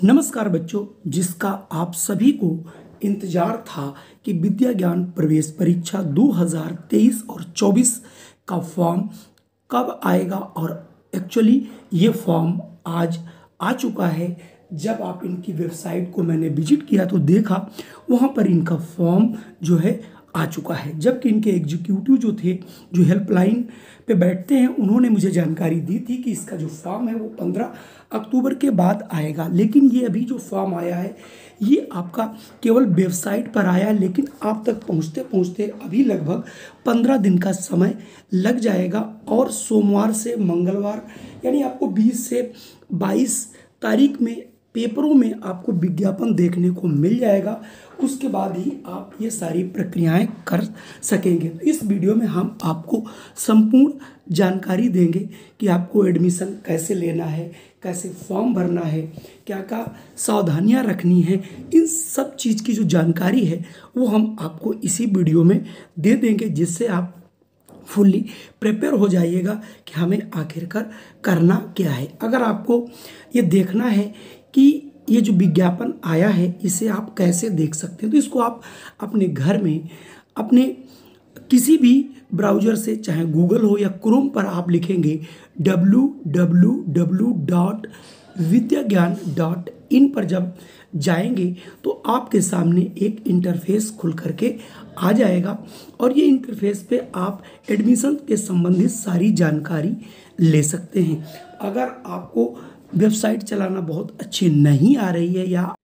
नमस्कार बच्चों, जिसका आप सभी को इंतजार था कि विद्या ज्ञान प्रवेश परीक्षा 2023 और 24 का फॉर्म कब आएगा। और एक्चुअली ये फॉर्म आज आ चुका है। जब आप इनकी वेबसाइट को मैंने विजिट किया तो देखा वहाँ पर इनका फॉर्म जो है आ चुका है। जबकि इनके एग्जीक्यूटिव जो थे, जो हेल्पलाइन पे बैठते हैं, उन्होंने मुझे जानकारी दी थी कि इसका जो फॉर्म है वो 15 अक्टूबर के बाद आएगा। लेकिन ये अभी जो फॉर्म आया है ये आपका केवल वेबसाइट पर आया है, लेकिन आप तक पहुंचते पहुंचते अभी लगभग 15 दिन का समय लग जाएगा। और सोमवार से मंगलवार यानी आपको 20 से 22 तारीख में पेपरों में आपको विज्ञापन देखने को मिल जाएगा। उसके बाद ही आप ये सारी प्रक्रियाएं कर सकेंगे। तो इस वीडियो में हम आपको संपूर्ण जानकारी देंगे कि आपको एडमिशन कैसे लेना है, कैसे फॉर्म भरना है, क्या क्या सावधानियां रखनी है। इन सब चीज़ की जो जानकारी है वो हम आपको इसी वीडियो में दे देंगे, जिससे आप फुल्ली प्रिपेयर हो जाइएगा कि हमें आखिरकार करना क्या है। अगर आपको ये देखना है कि ये जो विज्ञापन आया है इसे आप कैसे देख सकते हैं, तो इसको आप अपने घर में अपने किसी भी ब्राउज़र से, चाहे गूगल हो या क्रोम पर, आप लिखेंगे www.vidyagyan.in पर जब जाएंगे तो आपके सामने एक इंटरफेस खुल करके आ जाएगा। और ये इंटरफेस पे आप एडमिशन के संबंधित सारी जानकारी ले सकते हैं। अगर आपको वेबसाइट चलाना बहुत अच्छी नहीं आ रही है या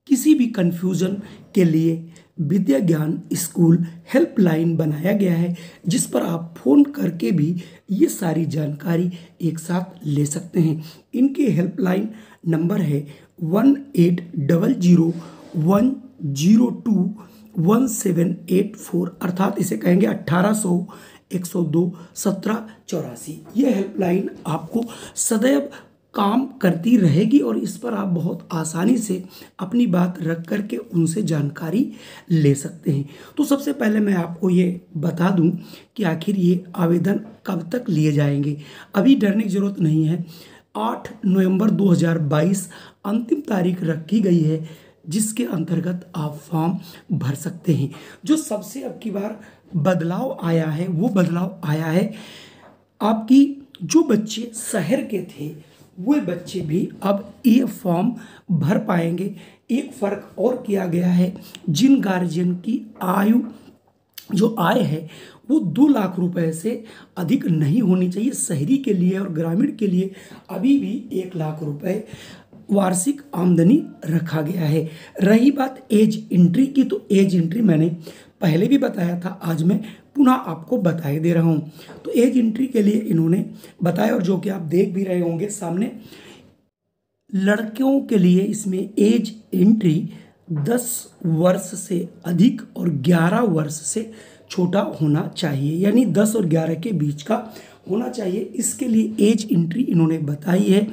किसी भी कन्फ्यूज़न के लिए विद्या ज्ञान स्कूल हेल्पलाइन बनाया गया है, जिस पर आप फ़ोन करके भी ये सारी जानकारी एक साथ ले सकते हैं। इनके हेल्पलाइन नंबर है 1800-102-1784, अर्थात इसे कहेंगे 1800-102-1784। ये हेल्पलाइन आपको सदैव काम करती रहेगी और इस पर आप बहुत आसानी से अपनी बात रख करके उनसे जानकारी ले सकते हैं। तो सबसे पहले मैं आपको ये बता दूं कि आखिर ये आवेदन कब तक लिए जाएंगे। अभी डरने की ज़रूरत नहीं है। 8 नवंबर 2022 अंतिम तारीख रखी गई है, जिसके अंतर्गत आप फॉर्म भर सकते हैं। जो सबसे अब की बार बदलाव आया है वो बदलाव आया है आपकी जो बच्चे शहर के थे वे बच्चे भी अब ये फॉर्म भर पाएंगे। एक फ़र्क और किया गया है, जिन गार्जियन की आयु जो आय है वो 2 लाख रुपए से अधिक नहीं होनी चाहिए शहरी के लिए, और ग्रामीण के लिए अभी भी 1 लाख रुपए वार्षिक आमदनी रखा गया है। रही बात एज एंट्री की, तो एज एंट्री मैंने पहले भी बताया था, आज मैं पुनः आपको बताए दे रहा हूँ। तो एज एंट्री के लिए इन्होंने बताया, और जो कि आप देख भी रहे होंगे सामने, लड़कियों के लिए इसमें एज एंट्री 10 वर्ष से अधिक और 11 वर्ष से छोटा होना चाहिए, यानी 10 और 11 के बीच का होना चाहिए। इसके लिए एज एंट्री इन्होंने बताई है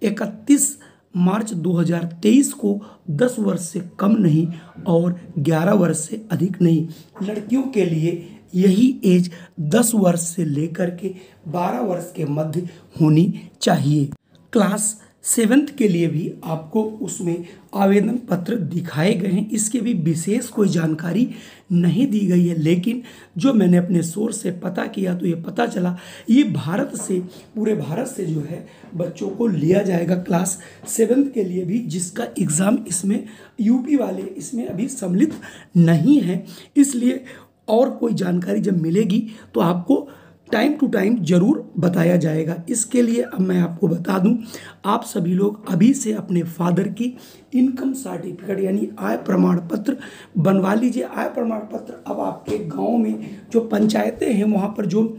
31 मार्च 2023 को 10 वर्ष से कम नहीं और 11 वर्ष से अधिक नहीं। लड़कियों के लिए यही एज 10 वर्ष से लेकर के 12 वर्ष के मध्य होनी चाहिए। क्लास 7th के लिए भी आपको उसमें आवेदन पत्र दिखाए गए हैं। इसके भी विशेष कोई जानकारी नहीं दी गई है, लेकिन जो मैंने अपने सोर्स से पता किया तो ये पता चला ये भारत से, पूरे भारत से जो है बच्चों को लिया जाएगा क्लास 7th के लिए भी, जिसका एग्ज़ाम इसमें यूपी वाले इसमें अभी सम्मिलित नहीं है। इसलिए और कोई जानकारी जब मिलेगी तो आपको टाइम टू टाइम जरूर बताया जाएगा। इसके लिए अब मैं आपको बता दूं, आप सभी लोग अभी से अपने फादर की इनकम सर्टिफिकेट यानी आय प्रमाण पत्र बनवा लीजिए। आय प्रमाण पत्र अब आपके गांव में जो पंचायतें हैं वहां पर जो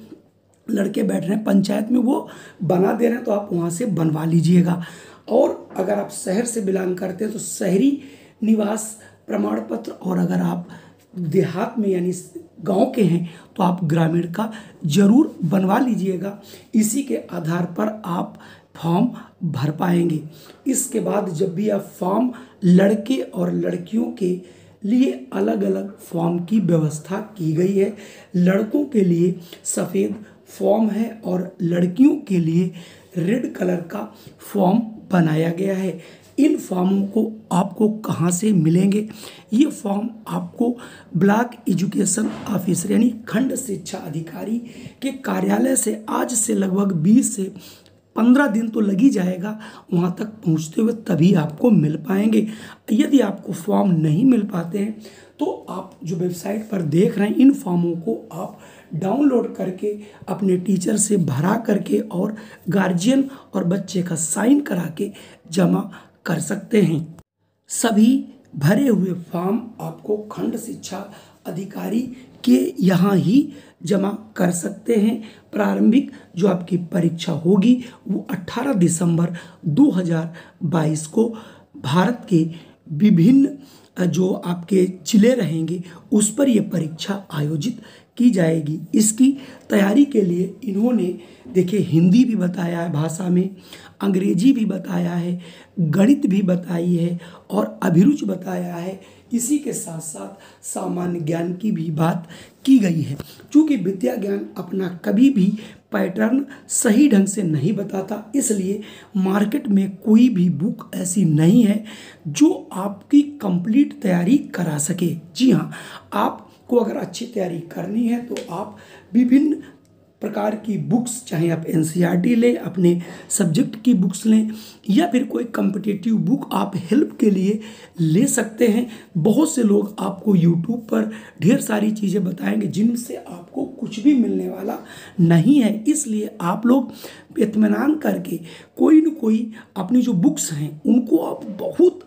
लड़के बैठ रहे हैं पंचायत में वो बना दे रहे हैं, तो आप वहां से बनवा लीजिएगा। और अगर आप शहर से बिलोंग करते हैं तो शहरी निवास प्रमाण पत्र, और अगर आप देहात में यानी गांव के हैं तो आप ग्रामीण का जरूर बनवा लीजिएगा। इसी के आधार पर आप फॉर्म भर पाएंगे। इसके बाद जब भी आप फॉर्म, लड़के और लड़कियों के लिए अलग अलग फॉर्म की व्यवस्था की गई है। लड़कों के लिए सफ़ेद फॉर्म है और लड़कियों के लिए रेड कलर का फॉर्म बनाया गया है। इन फॉर्मों को आपको कहाँ से मिलेंगे? ये फॉर्म आपको ब्लॉक एजुकेशन ऑफिसर यानी खंड शिक्षा अधिकारी के कार्यालय से आज से लगभग 20 से 15 दिन तो लग ही जाएगा वहाँ तक पहुँचते हुए, तभी आपको मिल पाएंगे। यदि आपको फॉर्म नहीं मिल पाते हैं तो आप जो वेबसाइट पर देख रहे हैं इन फॉर्मों को आप डाउनलोड करके अपने टीचर से भरा करके और गार्जियन और बच्चे का साइन करा के जमा कर सकते हैं। सभी भरे हुए फॉर्म आपको खंड शिक्षा अधिकारी के यहाँ ही जमा कर सकते हैं। प्रारंभिक जो आपकी परीक्षा होगी वो 18 दिसंबर 2022 को भारत के विभिन्न जो आपके जिले रहेंगे उस पर यह परीक्षा आयोजित की जाएगी। इसकी तैयारी के लिए इन्होंने देखिए हिंदी भी बताया है भाषा में, अंग्रेजी भी बताया है, गणित भी बताई है और अभिरुचि बताया है। इसी के साथ साथ सामान्य ज्ञान की भी बात की गई है। चूँकि विद्या ज्ञान अपना कभी भी पैटर्न सही ढंग से नहीं बताता, इसलिए मार्केट में कोई भी बुक ऐसी नहीं है जो आपकी कंप्लीट तैयारी करा सके। जी हाँ, आपको अगर अच्छी तैयारी करनी है तो आप विभिन्न प्रकार की बुक्स, चाहे आप एनसीईआरटी लें, अपने सब्जेक्ट की बुक्स लें या फिर कोई कॉम्पिटिटिव बुक आप हेल्प के लिए ले सकते हैं। बहुत से लोग आपको यूट्यूब पर ढेर सारी चीज़ें बताएंगे जिनसे आपको कुछ भी मिलने वाला नहीं है। इसलिए आप लोग इत्मीनान करके कोई न कोई अपनी जो बुक्स हैं उनको आप बहुत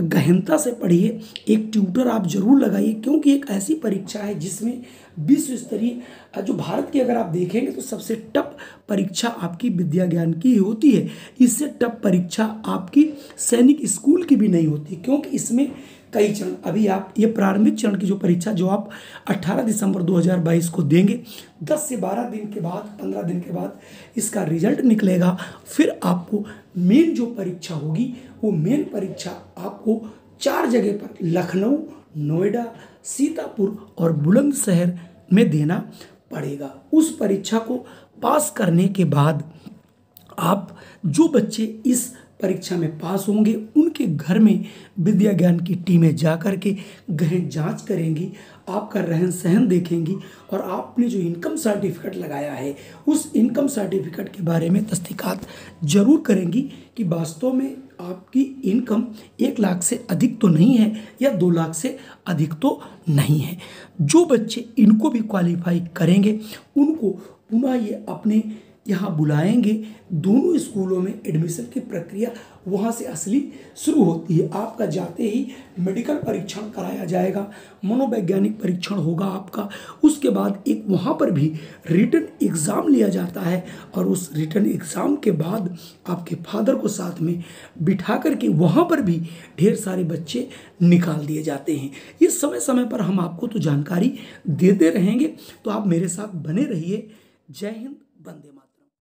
गहनता से पढ़िए। एक ट्यूटर आप जरूर लगाइए, क्योंकि एक ऐसी परीक्षा है जिसमें विश्व स्तरीय जो भारत की अगर आप देखेंगे तो सबसे टफ परीक्षा आपकी विद्या ज्ञान की होती है। इससे टफ परीक्षा आपकी सैनिक स्कूल की भी नहीं होती, क्योंकि इसमें कई चरण, अभी आप ये प्रारंभिक चरण की जो परीक्षा जो आप 18 दिसंबर 2022 को देंगे, 10 से 12 दिन के बाद, 15 दिन के बाद इसका रिजल्ट निकलेगा। फिर आपको मेन जो परीक्षा होगी वो मेन परीक्षा आपको 4 जगह पर लखनऊ, नोएडा, सीतापुर और बुलंदशहर में देना पड़ेगा। उस परीक्षा को पास करने के बाद आप जो बच्चे इस परीक्षा में पास होंगे उनके घर में विद्या ज्ञान की टीमें जा कर के गहन जांच करेंगी, आपका रहन सहन देखेंगी और आपने जो इनकम सर्टिफिकेट लगाया है उस इनकम सर्टिफिकेट के बारे में तस्दीकात जरूर करेंगी कि वास्तव में आपकी इनकम 1 लाख से अधिक तो नहीं है या 2 लाख से अधिक तो नहीं है। जो बच्चे इनको भी क्वालिफाई करेंगे उनको पुनः ये अपने यहाँ बुलाएंगे। दोनों स्कूलों में एडमिशन की प्रक्रिया वहाँ से असली शुरू होती है। आपका जाते ही मेडिकल परीक्षण कराया जाएगा, मनोवैज्ञानिक परीक्षण होगा आपका, उसके बाद एक वहाँ पर भी रिटन एग्ज़ाम लिया जाता है और उस रिटन एग्ज़ाम के बाद आपके फादर को साथ में बिठा करके वहाँ पर भी ढेर सारे बच्चे निकाल दिए जाते हैं। ये समय समय पर हम आपको तो जानकारी देते रहेंगे, तो आप मेरे साथ बने रहिए। जय हिंद, वंदे मातरम।